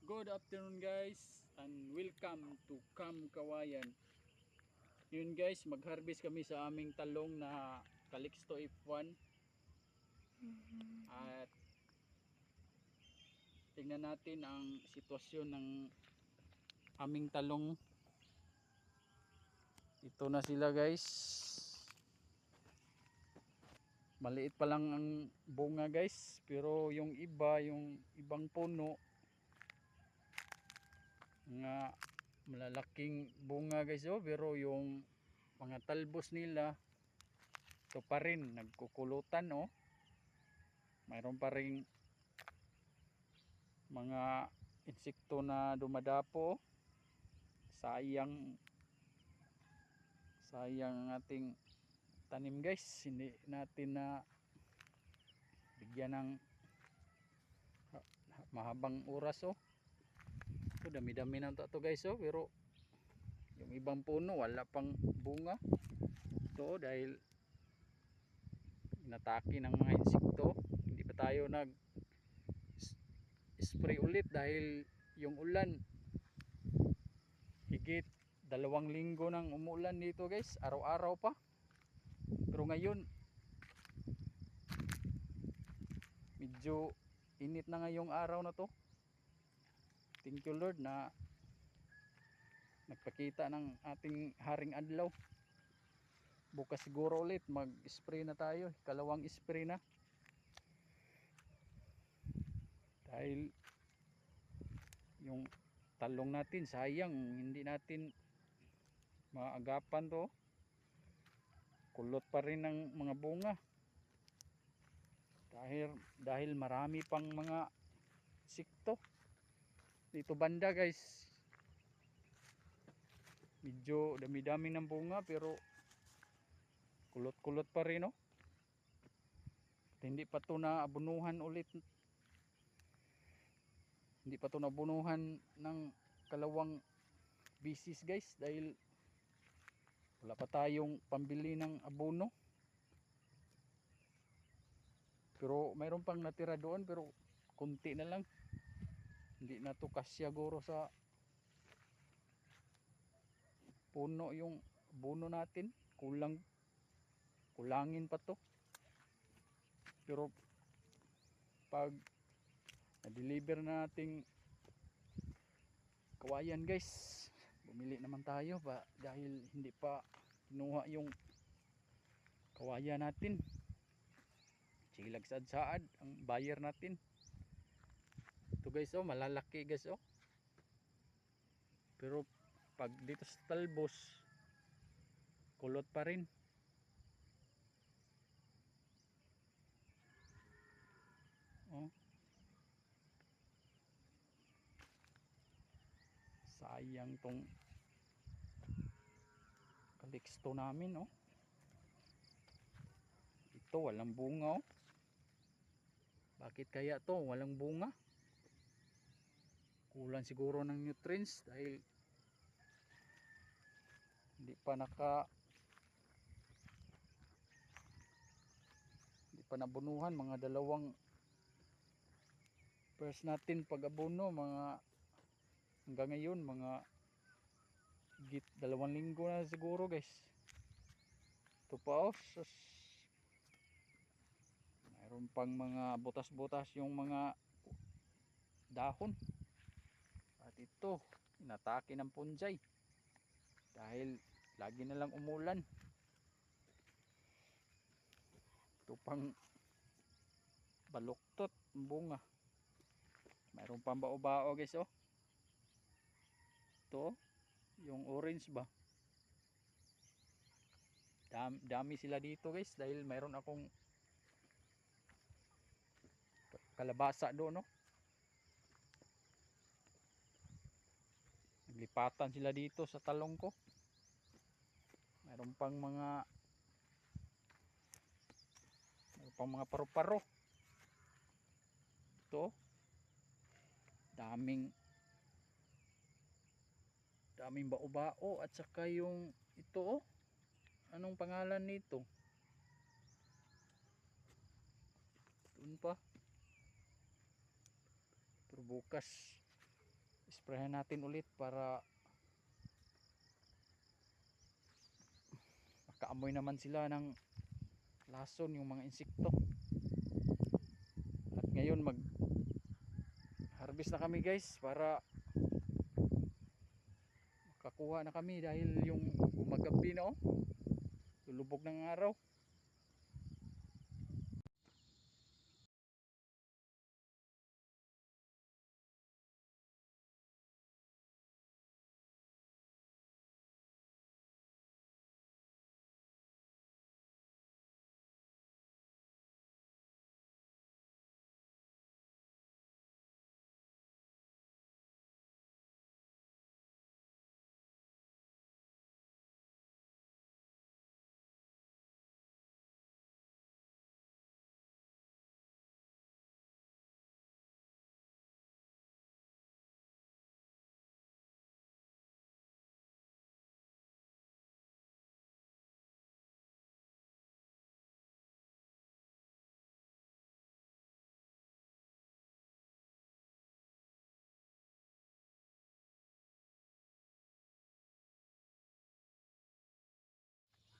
Good afternoon guys and welcome to Cam Kawayan. Yun guys, mag-harvest kami sa aming talong na Calixto F1 at tingnan natin ang sitwasyon ng aming talong. Ito na sila guys. Maliit pa lang ang bunga guys, pero yung iba, yung ibang puno nga malalaking bunga guys, pero yung mga talbos nila ito pa rin nagkukulutan. Mayroon pa rin mga insekto na dumadapo. Sayang ang ating tanim guys, hindi natin na bigyan ng mahabang oras. Ito dami-dami na to guys, pero yung ibang puno wala pang bunga. Ito dahil inatake ng mga insekto. Hindi pa tayo nag spray ulit dahil yung ulan, higit 2 linggo nang umulan dito guys, araw-araw pa. Pero ngayon medyo init na ngayong araw na to. Thank you Lord na nagpakita ng ating haring adlaw. Bukas siguro ulit mag spray na tayo, kalawang spray na, dahil yung talong natin sayang, hindi natin maagapan to. Kulot pa rin ng mga bunga dahil marami pang mga insekto dito banda guys. Medyo dami-dami ng bunga pero kulot-kulot pa rin. Hindi pa to naabunuhan ulit, hindi pa to nabunuhan ng kalawang bisis guys, dahil wala pa tayong pambili ng abono. Pero mayroon pang natira doon, pero kunti na lang, hindi na to kasya guro sa puno yung abono natin. Kulangin pa to. Pero pag na-deliver na nating kawayan guys, bumili naman tayo pa, dahil hindi pa kinuha yung kawayan natin. Silag saad-saad ang buyer natin. Ito guys, malalaki guys. Pero pag dito sa talbos, kulot pa rin. Sayang tong Calixto namin. Ito walang bunga. Bakit kaya to walang bunga? Kulang siguro ng nutrients dahil hindi pa nabunuhan. Mga dalawang first natin pag-abono, mga hanggang ngayon mga higit 2 linggo na siguro guys. Ito pa mayroon pang mga butas-butas yung mga dahon. At ito inatake ng punjay dahil lagi na lang umulan. Ito pang baluktot ang bunga. Mayroon pang bao-bao guys. Ito yung orange ba, dami sila dito guys, dahil mayroon akong kalabasa doon. Naglipatan sila dito sa talong ko. Mayroon pang mga paru-paro. Ito daming bao-bao. At saka yung ito, anong pangalan nito? Doon pa. Pero bukas Sprayan natin ulit para makaamoy naman sila ng lason, yung mga insekto. At ngayon mag harvest na kami guys para makakuha na kami dahil yung gumagabi na lulubog ng araw.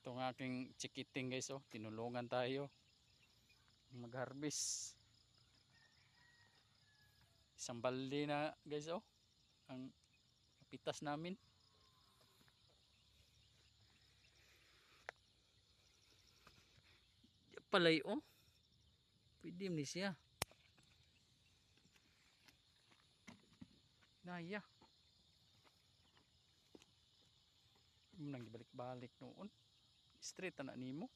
Itong aking chikiting guys, tinulungan tayo mag harvest. Isang balde na guys, ang pitas namin. Palay pwede ni siya. Naya nang gibalik-balik noon. Straight na nimo.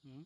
Hmm?